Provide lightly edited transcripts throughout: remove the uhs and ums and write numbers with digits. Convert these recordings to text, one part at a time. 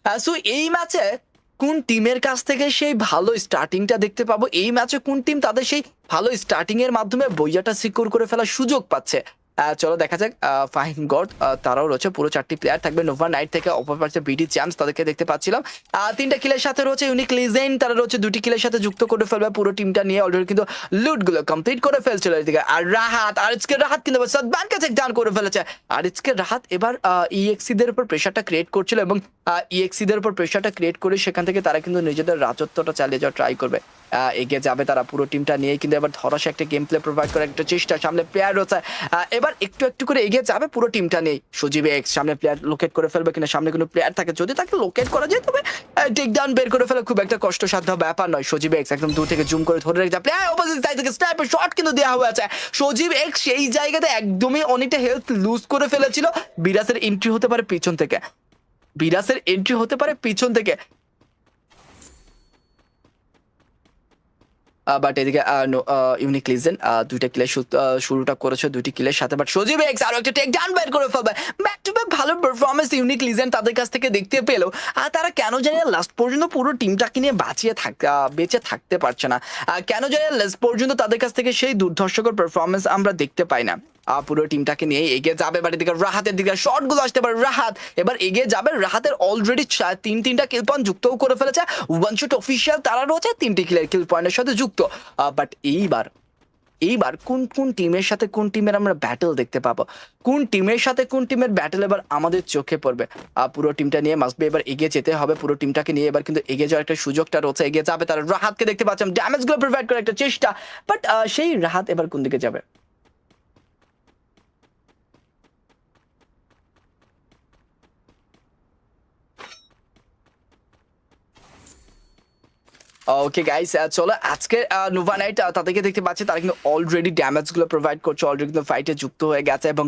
So এই ম্যাচে কোন টিমের কাছ থেকে সেই ভালো স্টার্টিংটা দেখতে পাবো, এই ম্যাচে কোন টিম তাদের সেই ভালো স্টার্টিং এর মাধ্যমে বইয়াটা সিকিউর করে ফেলার সুযোগ পাচ্ছে। চলো দেখা যাক। ফাহিম গড তারাও রয়েছে, পুরো 4টি প্লেয়ার থাকবে। নোভা নাইট থেকে অপর পাশে বিডি চ্যাম্পস তাদেরকে দেখতে পাচ্ছিলাম। 3টা কিলের সাথে রয়েছে ইউনিক লিজেন্ড, তারা রয়েছে 2টি কিলের সাথে যুক্ত করে ফেলবে পুরো টিমটা নিয়ে। অলরেডি কিন্তু লুট গুলো কমপ্লিট করে ফেলছিল এদিকে। আর রাহাত, আর আজকে রাহাত কিন্তু সাদবানকে চেক ডাউন করে ফেলেছে। আর আজকে রাহাত এবার ইএক্সি দের উপর প্রেশারটা ক্রিয়েট করছিল এবং ইএক্সি দের উপর প্রেশারটা ক্রিয়েট করে সেখান থেকে তারা কিন্তু নিজেদের রাজত্বটা চালিয়ে যাওয়ার ট্রাই করবে। এগিয়ে যাবে তারা পুরো টিমটা নিয়ে, কিন্তু এবার ধরাসে একটা গেম প্লে প্রোভাইড করার একটা চেষ্টা। সামনে প্লেয়ার রয়েছে, এবার একটু একটু করে এগিয়ে যাবে পুরো টিমটা নিয়ে। সজীব এক্স সামনে প্লেয়ার লোকেট করে ফেলবে কিনা, সামনে কোনো প্লেয়ার থাকে যদি তাকে লোকেট করা যায় তবে টেক ডাউন বের করে ফেলা খুব একটা কষ্টসাধ্য ব্যাপার নয়। সজীব এক্স একদম দূর থেকে জুম করে ধরে রেখে প্লেয়ার অপোজিট সাইড থেকে স্নাইপার শট কিন্তু দেওয়া হয়েছে। সজীব এক্স সেই জায়গাতে একদমই অনেকটা হেলথ লুজ করে ফেলেছিল। বিরাসের এন্ট্রি হতে পারে পিছন থেকে, বিরাসের এন্ট্রি হতে পারে পিছন থেকে। বাট এদিকে ইউনিক লিজেন্ড 2টা কিলের শুরুটা করেছে 2টি কিলের সাথে, বাট সজীব এক্স আরো একটা টেক ডাউন বের করে ফেলবে। ব্যাক টু ব্যাক ভালো পারফরমেন্স ইউনিক লিজেন্ড তাদের কাছ থেকে দেখতে পেলো। আর তারা কেন জানি লাস্ট পর্যন্ত পুরো টিমটাকে নিয়ে বেঁচে থাকতে পারছে না। কেন জানি লাস্ট পর্যন্ত তাদের কাছ থেকে সেই দুর্ধর্ষকর পারফরমেন্স আমরা দেখতে পাই না। পুরো টিমটাকে নিয়ে এগিয়ে যাবে, বাট এদিকে রাহাতের দিকে শর্ট গুলো আসতে পারে। রাহাত এবার এগিয়ে যাবে, রাহাতের অলরেডি 3টা কিল পয়েন্ট যুক্তও করে ফেলেছে। ওয়ান শট অফিসিয়াল তারা রয়েছে 3টি কিলের কিল পয়েন্টের সাথে যুক্ত। বাট এইবার কোন কোন টিমের সাথে কোন টিমের আমরা ব্যাটল দেখতে পাবো, কোন টিমের সাথে কোন টিমের ব্যাটল এবার আমাদের চোখে পড়বে। পুরো টিমটা নিয়ে মাস্ট বি এবার এগিয়ে যেতে হবে। পুরো টিমটাকে নিয়ে এবার কিন্তু এগিয়ে যাওয়ার একটা সুযোগটা রয়েছে। এগিয়ে যাবে তারা, রাহাতকে দেখতে পাচ্ছেন ড্যামেজ গুলো প্রোভাইড করার একটা চেষ্টা, বাট সেই রাহাত এবার কোন দিকে যাবে। ওকে গাইস, চলো আজকে নোভা নাইট তাদেরকে দেখতে পাচ্ছি, তারা কিন্তু অলরেডি ড্যামেজ গুলো প্রোভাইড করছে, অলরেডি কিন্তু ফাইটে যুক্ত হয়ে গেছে এবং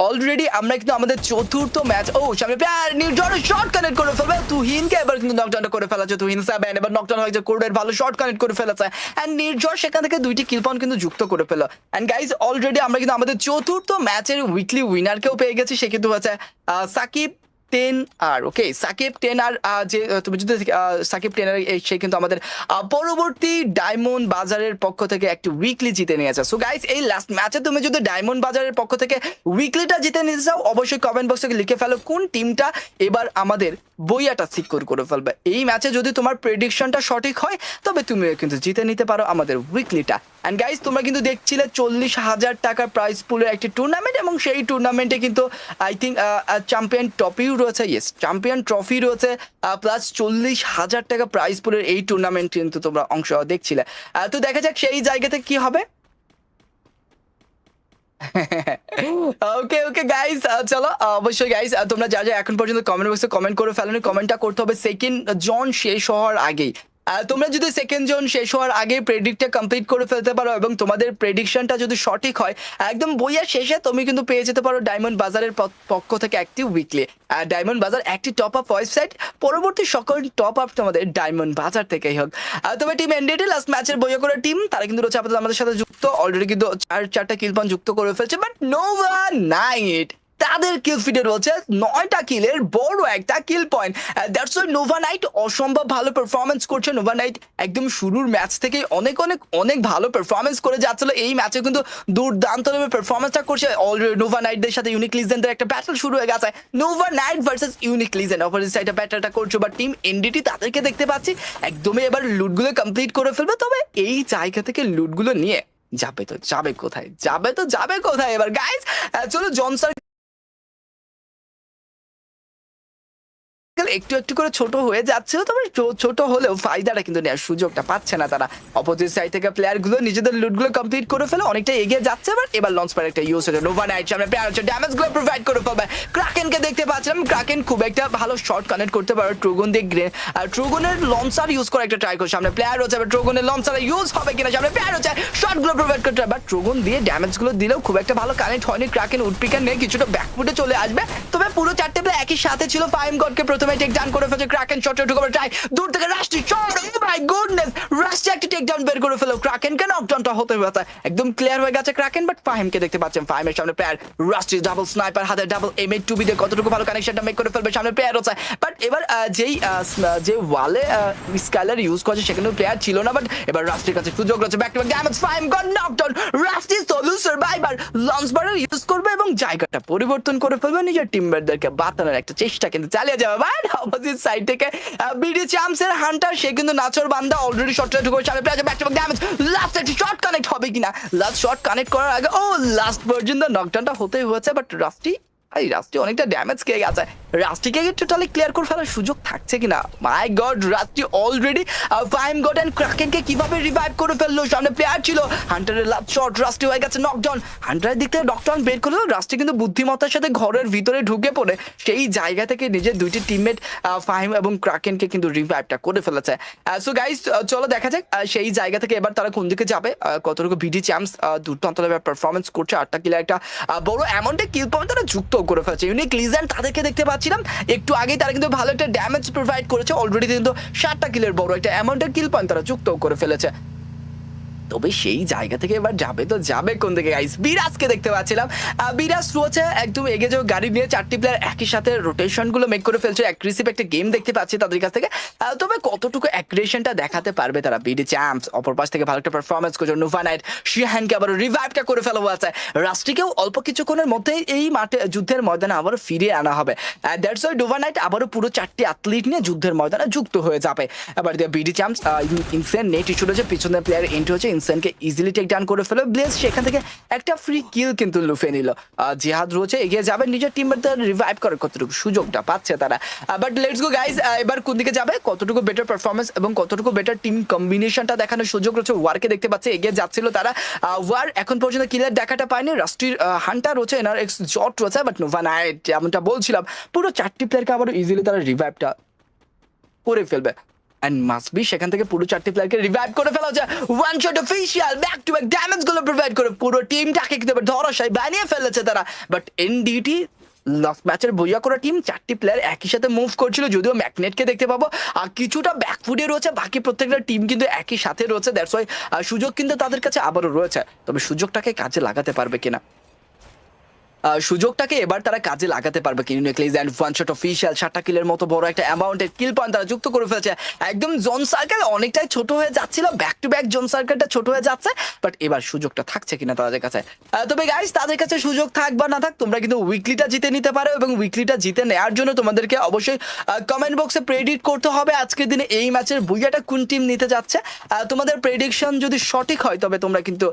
অলরেডি আমরা কিন্তু আমাদের চতুর্থ ম্যাচ সামনে প্লেয়ার নির্জন শর্ট কানেক্ট করে ফেলবে। তুহিনকে এবার কিন্তু নকডাউন করে ফেলেছে। তুহিন 7 এবার নকডাউন হয়েছে, কোডের ভালো শর্ট কানেক্ট করে ফেলেছে এন্ড নির্জন সেখান থেকে 2টি কিল পয়েন্ট কিন্তু যুক্ত করে ফেলো। এন্ড গাইস অলরেডি আমরা কিন্তু আমাদের চতুর্থ ম্যাচের উইকলি উইনারকেও পেয়ে গেছি। সে কিন্তু হচ্ছে সাকিব 10 আর। ওকে, সাকিব 10 আর যে তুমি যদি সাকিব 10 আর সে কিন্তু আমাদের পরবর্তী ডায়মন্ড বাজারের পক্ষ থেকে একটি উইকলি জিতে নিয়েছে। সো গাইস এই লাস্ট ম্যাচে তুমি যদি ডায়মন্ড বাজারের পক্ষ থেকে উইকলিটা জিতে নিতে চাও অবশ্যই কমেন্ট বক্সে লিখে ফেলো কোন টিমটা এবার আমাদের বইয়াটা সিকিউর করে ফেলবে। এই ম্যাচে যদি তোমার প্রেডিকশনটা সঠিক হয় তবে তুমি কিন্তু জিতে নিতে পারো আমাদের উইকলিটা। অ্যান্ড গাইস তোমরা কিন্তু দেখছিলে 40,000 টাকার প্রাইস পুলের একটি টুর্নামেন্ট এবং সেই টুর্নামেন্টে কিন্তু আই থিঙ্ক চ্যাম্পিয়ন ট্রফিও রয়েছে। ইয়েস, চ্যাম্পিয়ন ট্রফি রয়েছে প্লাস 40,000 টাকা প্রাইস পুলের এই টুর্নামেন্ট কিন্তু তোমরা অংশ দেখছিলে। তো দেখা যাক সেই জায়গাতে কি হবে। ওকে ওকে গাইস, চলো অবশ্যই গাইস তোমরা যা যা এখন পর্যন্ত কমেন্ট বক্সে কমেন্ট করে ফেলোনি, কমেন্টটা করতে হবে সেকেন্ড জোন শেষ হওয়ার আগেই। তোমরা যদি সেকেন্ড জোন শেষ হওয়ার আগে প্রেডিক্টটা কমপ্লিট করে ফেলতে পারো এবং তোমাদের প্রেডিকশনটা যদি সঠিক হয় একদম বইয়ের শেষে তুমি কিন্তু পেয়ে যেতে পারো ডায়মন্ড বাজারের পক্ষ থেকে একটি উইকলি। ডায়মন্ড বাজার একটি টপ আপ ওয়েবসাইট, পরবর্তী সকল টপ আপ তোমাদের ডায়মন্ড বাজার থেকেই হোক। তবে টিম এনডিটি লাস্ট ম্যাচের বইয়া করে টিম, তারা কিন্তু রয়েছে আপাতত আমাদের সাথে যুক্ত, অলরেডি কিন্তু 4টা কিল পয়েন্ট যুক্ত করে ফেলছে। বাট নোভা নাইট তাদের কিল ফিডে রয়েছে 9টা কিলের বড় একটা kill point. That's why Nova Knight অসম্ভব ভালো পারফরমেন্স করছে। নোভা নাইট একদম শুরুর ম্যাচ থেকেই অনেক অনেক অনেক ভালো পারফরমেন্স করে যাচ্ছিল। এই ম্যাচে কিন্তু দুর্দান্তভাবে পারফরমেন্সটা করছে। অলরেডি নোভা নাইটদের সাথে ইউনিক লিজেন্ডের একটা ব্যাটল শুরু হয়ে গেছে। Nova night versus unique legend opposite সাইডে ব্যাটলটা করছে, বাট টিম এনডিটি তাদেরকে দেখতে পাচ্ছি একদমই এবার লুটগুলো কমপ্লিট করে ফেলবে। তবে এই জায়গা থেকে লুটগুলো নিয়ে যাবে তো যাবে কোথায়, যাবে কোথায় এবার গাইস। চলো জনসার একটু একটু করে ছোট হয়ে যাচ্ছে, তবে ছোট হলেও ফায়দাটা কিন্তু নেওয়ার সুযোগটা পাচ্ছে না তারা। অপোজিট সাইড থেকে প্লেয়ার গুলো নিজেদের লুটগুলো কমপ্লিট করে ফেলে অনেকটা এগিয়ে যাচ্ছে। বাট এবার লঞ্চ প্যাড একটা ইউজ হচ্ছে, নোভা নাইট সামনে প্লেয়ার হচ্ছে ড্যামেজ গুলো প্রোভাইড করে ফেলবে। ক্রাকেনকে দেখতে পাচ্ছিলাম, ক্রাকেন খুব একটা ভালো শর্ট কানেক্ট করতে পারে ট্রুগন দিয়ে। আর ট্রুগনের লঞ্চার ইউজ করে একটা ট্রাই করছে, সামনে প্লেয়ার হচ্ছে ট্রুগনের লঞ্চার ইউজ হবে কিনা, সামনে প্লেয়ার হচ্ছে শর্ট গুলো প্রোভাইড করতে হবে। বাট ট্রুগন দিয়ে ড্যামেজ গুলো দিলেও খুব একটা ভালো কানেক্ট হয়নি। ক্রাকেন উডপিকার নিয়ে কিছুটা ব্যাকফুটে চলে আসবে। তবে পুরো 4টে প্লেয়ার একই সাথে ছিল। ফাইম গডকে প্রথমে টেক ডাউন করে ফেলছে ক্রাকেন শটে ঢুকে ট্রাই দূর থেকে rusty shot oh my goodness rusty একটা টেক ডাউন বের করে ফেলো ক্রাকেনকে নকডাউনটা হতে হয়েছে একদম ক্লিয়ার হয়ে গেছে ক্রাকেন বাট ফাহিমকে দেখতে পাচ্ছেন ফাহিমের সামনে প্লেয়ার রাস্টি ডাবল স্নাইপার হাতে ডাবল এমএ টু বি দিয়ে কতটুকু ভালো কানেকশনটা মেক করে ফেলবে সামনে প্লেয়ার হচ্ছে বাট এবার যে ওয়ালে স্কাইলার ইউজ করছে সেখানে প্লেয়ার ছিল না বাট এবার রাস্টির কাছে সুযোগ রয়েছে back to back damage Fahim goat knockdown rusty solo survivor launch বারের ইউজ করবে এবং জায়গাটা পরিবর্তন করে ফেলবে নিজের টিমমেটদেরকে বাঁচানোর একটা চেষ্টা কিন্তু চালিয়ে যাবে বাট অপোজিট সাইড থেকে বিডি চ্যাম্পসের হান্টার সে কিন্তু নাচর বান্দা অলরেডি শটটা ঢুকে সামনে player back to back damage last একটা শট কানেক্ট হবে কিনা লাস্ট শট কানেক্ট করার আগে ও লাস্ট পর্যন্ত নকডাউনটা হতেই হয়েছে বাট রাস্টি অনেকটা ড্যামেজ খেয়ে গেছে রাস্টিকে টোটালি ক্লিয়ার করে ফেলার সুযোগ থাকছে কিনা my god Rusty already Fame god and ক্রাকেনকে কিভাবে রিভাইভ করে ফেললো সামনে প্লেয়ার ছিল হান্টারের লাস্ট শট রাস্টি হয়ে গেছে নকডাউন হান্টারের দিক থেকে নকডাউন বের করলো রাস্টি কিন্তু বুদ্ধিমত্তার সাথে ঘরের ভিতরে ঢুকে পড়ে সেই জায়গা থেকে নিজের দুইটি টিমমেট ফাহিম এবং ক্রাকেনকে কিন্তু রিভাইভটা করে ফেলেছে সো গাইস চলো দেখা যাক সেই জায়গা থেকে এবার তারা কোন দিকে যাবে কতটুকু বিডি চ্যাম্পস দুর্দান্ত পারফরমেন্স করছে 8টা কিলে একটা বড় অ্যামাউন্টে কিল পয়েন্ট তারা যুক্ত করে ফেলছে ইউনিক লিজেন্ড তাদেরকে দেখতে পাচ্ছিলাম একটু আগে তারা কিন্তু ভালো একটা ড্যামেজ প্রোভাইড করেছে অলরেডি কিন্তু 7টা কিলের বড় একটা অ্যামাউন্টের কিল পয়েন্ট তারা যুক্ত করে ফেলেছে তবে সেই জায়গা থেকে এবার যাবে তো যাবে কোন দিকে গাইস বিরাজকে দেখতে পাচ্ছিলাম বিরাজ রয়েছে একদম এগিয়ে যাও গাড়ি নিয়ে 4টি প্লেয়ার একই সাথে রোটেশন গুলো মেক করে ফেলছে অ্যাগ্রেসিভ একটা গেম দেখতে পাচ্ছি তাদের কাছ থেকে তবে কতটুকু অ্যাগ্রেশনটা দেখাতে পারবে তারা বিডি চ্যাম্পস অপর পাশ থেকে ভালো একটা পারফরমেন্স করছে নোভা নাইট শিহানকে আবার রিভাইভটা করে ফেলা হয়েছে রাস্টিকেও অল্প কিছুক্ষণের মধ্যেই এই মাঠে যুদ্ধের ময়দানে আবার ফিরিয়ে আনা হবে দ্যাটস ওয়াই নোভা নাইট আবারও পুরো 4টি অ্যাথলিট নিয়ে যুদ্ধের ময়দানে যুক্ত হয়ে যাবে এবার BD champs insane net issue রয়েছে পিছনের প্লেয়ার এন্ট্রি হচ্ছে ইনসেনকে ইজিলি টেক ডাউন করে ফেলো ব্লেজ সেখান থেকে একটা ফ্রি কিল কিন্তু লুফে নিল জিহাদ রয়েছে এগিয়ে যাবে নিজের টিমমেটদের রিভাইভ করার কতটুকু সুযোগটা পাচ্ছে তারা বাট লেটস গো গাইস এবার কোন দিকে যাবে কতটুকু বেটার পারফরমেন্স এবং কতটুকু বেটার টিম কম্বিনেশনটা দেখানোর সুযোগ রয়েছে ওয়ারকে দেখতে পাচ্ছে এগিয়ে যাচ্ছিল তারা ওয়ার এখন পর্যন্ত কিলের দেখাটা পায়নি রাস্ট্রির হান্টার রয়েছে এনার এক্স জট রয়েছে বাট নোভা নাইট যেমনটা বলছিলাম পুরো 4টি প্লেয়ারকে আবার ইজিলি তারা রিভাইভটা করে ফেলবে and must be সেখান থেকে পুরো 4টি প্লেয়ারকে রিভাইভ করে ফেলা হচ্ছে one shot official back to back damage গুলো প্রোভাইড করে পুরো টিমটাকে কিন্তু ধরাশায়ী বানিয়ে ফেলেছে তারা বাট এনডিটি লাস্ট ম্যাচের বইয়া করা টিম 4টি প্লেয়ার একই সাথে মুভ করছিল যদিও ম্যাগনেটকে দেখতে পাবো আর কিছুটা ব্যাকফুটে রয়েছে বাকি প্রত্যেকটা টিম কিন্তু একই সাথে রয়েছে দ্যাটস ওয়াই সুযোগ কিন্তু তাদের কাছে আবারও রয়েছে তবে সুযোগটাকে কাজে লাগাতে পারবে কিনা সুযোগটাকে এবার তারা কাজে লাগাতে পারবে ইউনিকলিজ এন্ড ওয়ান শট অফিশিয়াল 7টা কিলের মতো বড় একটা অ্যামাউন্টের কিল পয়েন্ট তারা যুক্ত করে ফেলেছে একদম জোন সার্কেল অনেকটাই ছোট হয়ে যাচ্ছিল ব্যাক টু ব্যাক জোন সার্কেলটা ছোট হয়ে যাচ্ছে বাট এবার সুযোগটা থাকছে কিনা তাদের কাছে তবে গাইস তাদের কাছে সুযোগ থাক বা না থাক তোমরা কিন্তু উইকলিটা জিতে নিতে পারো এবং উইকলিটা জিতে নেওয়ার জন্য তোমাদেরকে অবশ্যই কমেন্ট বক্সে প্রেডিক্ট করতে হবে আজকের দিনে এই ম্যাচের বুইয়াটা কোন টিম নিতে যাচ্ছে তোমাদের প্রেডিকশন যদি সঠিক হয় তবে তোমরা কিন্তু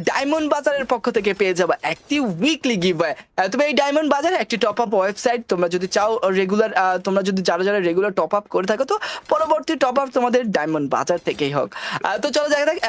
ডায়মন্ড বাজারের পক্ষ থেকে পেয়ে যাবে একটি উইকলি গিভওয়ে তবে এই ডায়মন্ড বাজারে একটি টপ আপ ওয়েবসাইট তোমরা যদি চাও রেগুলার তোমরা যদি যারা যারা রেগুলার টপ আপ করে থাকো তো পরবর্তী টপ আপ তোমাদের ডায়মন্ড বাজার থেকেই হোক তো চলো দেখা যাক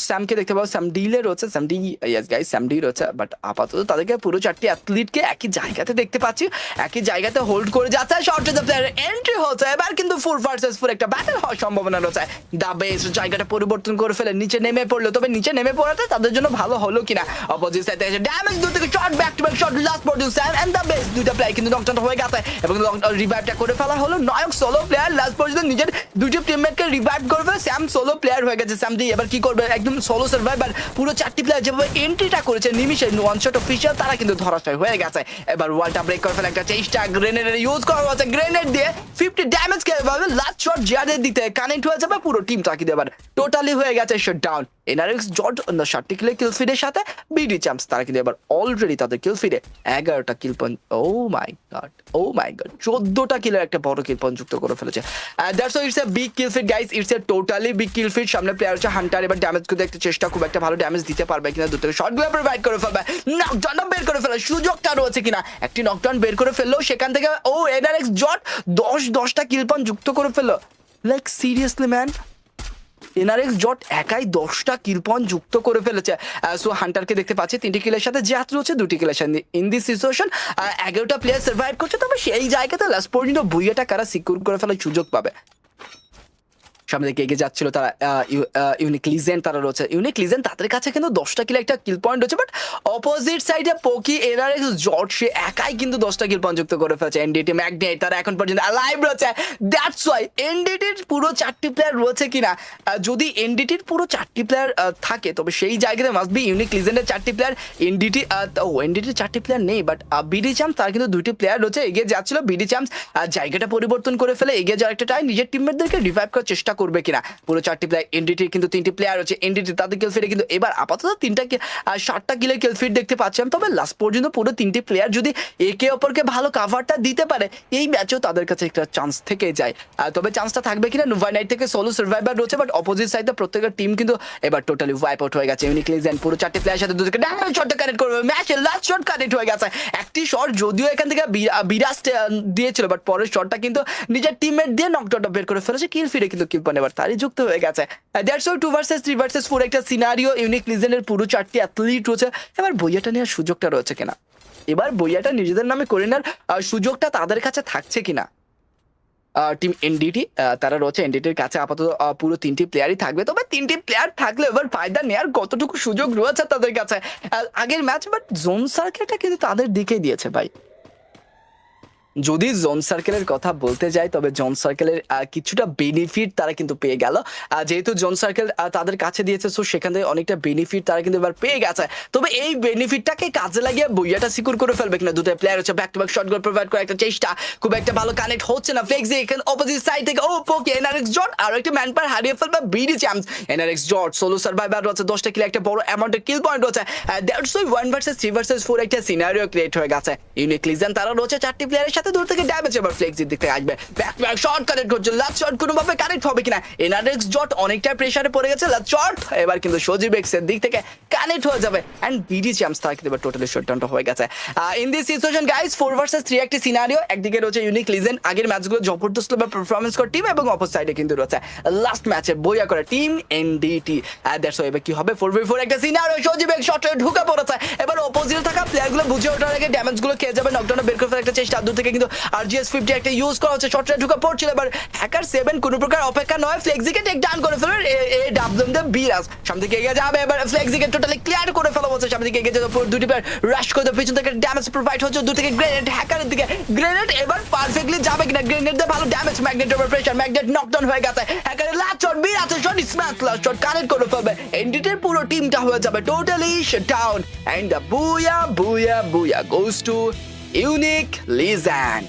স্যামকে দেখতে পাবো স্যাম ডিলে রয়েছে Sam D yes guys Sam D রয়েছে বাট আপাতত তাদেরকে পুরো 4টি অ্যাথলিটকে একই জায়গাতে দেখতে পাচ্ছি একই জায়গাতে হোল্ড করে যাচ্ছে short of the player entry হচ্ছে এবার কিন্তু 4 ভার্সেস 4 একটা ব্যাটল হওয়ার সম্ভাবনা রয়েছে দা বেস জায়গাটা পরিবর্তন করে ফেলে নিচে নেমে পড়লো তবে নিচে নেমে পড়াতে তাদের জন্য ভালো হলো কিনা অপোজিট সাইডে এসে ড্যামেজ দূর থেকে shot back to back shot last পর্যন্ত স্যাম এন্ড দা বেস দুইটা প্লেয়ার কিন্তু নকডাউন হয়ে গেছে এবং রিভাইভটা করে ফেলা হলো নায়ক সোলো প্লেয়ার লাস্ট পর্যন্ত নিজের দুইটা টিমমেটকে রিভাইভ করে ফেলে স্যাম সোলো প্লেয়ার হয়ে গেছে স্যাম ডি এবার কি করবে একদম সোলো সার্ভাইভার পুরো 4টি প্লেয়ার যেভাবে এন্ট্রিটা করেছে নিমিশে ওয়ান শট অফিশিয়াল তারা কিন্তু ধরাশায়ী হয়ে গেছে এবার ওয়ালটা ব্রেক করে ফেলে একটা চেষ্টা গ্রেনেডের ইউজ করা হচ্ছে গ্রেনেড দিয়ে 50 ড্যামেজ খেয়ে পাবে লাস্ট শট জিয়াদের দিতে কানেক্ট হয়ে যাবে পুরো টিম তাকে এবার টোটালি হয়ে গেছে শট ডাউন এনআরএক্স জট 7টি কিলে কিল ফিডের সাথে বিডি চ্যাম্পস তারা কিন্তু এবার অলরেডি তাদের কিল ফিডে 11টা কিল পয়েন্ট ও মাই গড 14টা কিলের একটা বড় কিল পয়েন্ট যুক্ত করে ফেলেছে that's why it's a big kill feed guys it's a totally big kill feed সামনে প্লেয়ার হচ্ছে হান্টার এবার ড্যামেজ করতে একটা চেষ্টা খুব একটা ভালো ড্যামেজ দিতে পারবে কিনা দুটো শটগুলো প্রোভাইড করে ফেলবে নকডাউন বের করে ফেলে সুযোগটা রয়েছে কিনা একটি নকডাউন বের করে ফেললো সেখান থেকে ও এনআরএক্স জট 10টা কিল পয়েন্ট যুক্ত করে ফেললো লাইক সিরিয়াসলি ম্যান এনআরএক্স জট একাই 10টা কিল পয়েন্ট যুক্ত করে ফেলেছে সো হান্টারকে দেখতে পাচ্ছি 3টি কিলের সাথে জিহাদ রয়েছে 2টি কিলের সাথে ইন দিস সিচুয়েশন 11টা প্লেয়ার সার্ভাইভ করছে তবে সেই জায়গাতে লাস্ট পর্যন্ত বুইয়াটা কারা সিকিউর করে ফেলার সুযোগ পাবে সামনে দিকে এগিয়ে যাচ্ছিল তারা ইউনিক লিজেন্ড তারা রয়েছে। ইউনিক লিজেন্ড তাদের কাছে কিন্তু 10টা কিল একটা কিল পয়েন্ট রয়েছে, বাট অপোজিট সাইডে পোকি এনআরএক্স জট সে একাই কিন্তু 10টা কিল পয়েন্ট যুক্ত করে ফেলছে। এনডিটি ম্যাগনেট তারা এখন পর্যন্ত লাইভ রয়েছে। দ্যাটস ওয়াই এনডিটির পুরো 4টি প্লেয়ার রয়েছে কিনা, যদি এনডিটির পুরো 4টি প্লেয়ার থাকে তবে সেই জায়গাতে মাস্ট বি ইউনিক লিজেন্ডের 4টি প্লেয়ার। এনডিটির 4টি প্লেয়ার নেই, বাট বিডি চ্যাম্পস তার কিন্তু 2টি প্লেয়ার রয়েছে। এগিয়ে যাচ্ছিল বিডি চ্যাম্পস জায়গাটা পরিবর্তন করে ফেলে এগিয়ে যাওয়ার একটা টাইম নিজের টিমমেটদেরকে রিভাইভ করার চেষ্টা করবে কিনা। পুরো 4টি প্লেয়ার এনডিটির কিন্তু 3টি প্লেয়ার রয়েছে। এনডিটি তাদের কিল ফিরে কিন্তু এবার আপাতত 7টা কিলের কিল ফিট দেখতে পাচ্ছিলাম, তবে লাস্ট পর্যন্ত পুরো 3টি প্লেয়ার যদি একে অপরকে ভালো কাভারটা দিতে পারে এই ম্যাচেও তাদের কাছে একটা চান্স থেকে যায়। তবে চান্সটা থাকবে কিনা, নোভা নাইট থেকে সোলো সার্ভাইভার রয়েছে, বাট অপোজিট সাইডে প্রত্যেকের টিম কিন্তু এবার টোটালি ওয়াইপ আউট হয়ে গেছে। ইউনিক লিজেন্ড পুরো 4টি প্লেয়ার সাথে দুটোকে শটটা কানেক্ট করবে, ম্যাচের লাস্ট শট কানেক্ট হয়ে গেছে। একটি শট যদিও এখান থেকে বিরাজ দিয়েছিল, বাট পরের শটটা কিন্তু নিজের টিমমেট দিয়ে নকডাউনটা বের করে ফেলেছে। কিল ফিরে কিন্তু কিল পয়েন্ট এবার তারই যুক্ত হয়ে গেছে। দ্যাটস ওয়াই 2 ভার্সেস 3 ভার্সেস 4 একটা সিনারিও। ইউনিক লিজেন্ডের পুরো 4টি অ্যাথলিট রয়েছে, এবার বইয়াটা নেওয়ার সুযোগটা রয়েছে কিনা, এবার বইয়াটা নিজেদের নামে করে নেওয়ার সুযোগটা তাদের কাছে থাকছে কিনা। টিম এনডিটি তারা রয়েছে, এনডিটির কাছে আপাতত পুরো 3টি প্লেয়ারই থাকবে, তবে 3টি প্লেয়ার থাকলে এবার ফায়দা নেওয়ার কতটুকু সুযোগ রয়েছে তাদের কাছে আগের ম্যাচ, বাট জোন সার্কেলটা কিন্তু তাদের দিকেই দিয়েছে ভাই। যদি জোন সার্কেলের কথা বলতে যাই তবে জোন সার্কেলের কিছুটা বেনিফিট তারা কিন্তু পেয়ে গেল, যেহেতু জোন সার্কেল তাদের কাছে দিয়েছে, সো সেখান থেকে অনেকটা বেনিফিট তারা কিন্তু এবার পেয়ে গেছে। তবে এই বেনিফিটটাকে কাজে লাগিয়ে বইয়াটা সিকিউর করে ফেলবে কিনা। দুটো প্লেয়ার হচ্ছে back to back shot goal provide করার একটা চেষ্টা, খুব একটা ভালো কানেক্ট হচ্ছে না। ফ্লেক্সি এখানে অপোজিট সাইড থেকে পোকি এনআরএক্স জট আর একটা ম্যান পার হারিয়ে ফেলবে বিডি চ্যাম্পস। এনআরএক্স জট সোলো সার্ভাইভার রয়েছে, 10টা কিল একটা বড় অ্যামাউন্টের কিল পয়েন্ট রয়েছে। দ্যাটস ওয়াই 1 ভার্সেস 3 ভার্সেস 4 একটা সিনারিও ক্রিয়েট হয়ে গেছে। ইউনিক লিজেন্ড তারা রয়েছে 4টি প্লেয়ারের সাথে, দূর থেকে ড্যামেজ এবার ফ্লেক্সির দিক থেকে আসবে। Back to back shot connect করছে, লাস্ট শট কোনোভাবে কানেক্ট হবে কিনা। এনআরএক্স জট অনেকটা প্রেসারে পড়ে গেছে, লাস্ট শট এবার কিন্তু সজীব এক্সের দিক থেকে কানেক্ট হয়ে যাবে এন্ড বিডি চ্যাম্পস তারা কিন্তু এবার টোটালি শটডাউনটা হয়ে গেছে। In this situation guys 4 versus 3 একটি সিনারিও। একদিকে রয়েছে ইউনিক লিজেন্ড আগের ম্যাচগুলো জবরদস্ত পারফরম্যান্স করে টিম, এবং অপোজিট সাইডে কিন্তু রয়েছে লাস্ট ম্যাচে বইয়া করে টিম এনডিটি। দ্যাটস ওয়াই এবার কি হবে 4v4 একটা সিনারিও। সজীব এক্স শটে ঢুকে পড়েছে, এবার অপোজিটে থাকা প্লেয়ারগুলো বুঝে ওঠার আগে ড্যামেজগুলো খেয়ে যাবে, নকডাউনে বের করে ফেলার একটা চেষ্টা। দূর থেকে কিন্তু আরজিএস 50 একটা ইউজ করা হচ্ছে, শটটা ঢুকে পড়ছিল। এবার হ্যাকার 7 কোনো প্রকার অপেক্ষা নয়, ফ্লেক্সিকে টেক ডাউন করে ফেলে ডাবলম দে বিরাজ সামনে দিকে এগিয়ে যাবে। এবার ফ্লেক্সিকে টোটালি ক্লিয়ার করে ফেলা হচ্ছে, সামনে দিকে এগিয়ে যাবে। দুটি প্লেয়ার রাশ করে দেয়, পিছন থেকে ড্যামেজ প্রোভাইড হচ্ছে। দূর থেকে গ্রেনেড হ্যাকারের দিকে, গ্রেনেড এবার পারফেক্টলি যাবে কিনা। গ্রেনেড দিয়ে ভালো damage, magnet over pressure, magnet knockdown হয়ে গেছে। হ্যাকারের last shot Biraj shot smash last shot connect করে ফেলবে। এনডিটির পুরো টিমটা হয়ে যাবে totally shut down and the বুয়া বুয়া বুয়া গোস টু ইউনিক লিজেন্ড।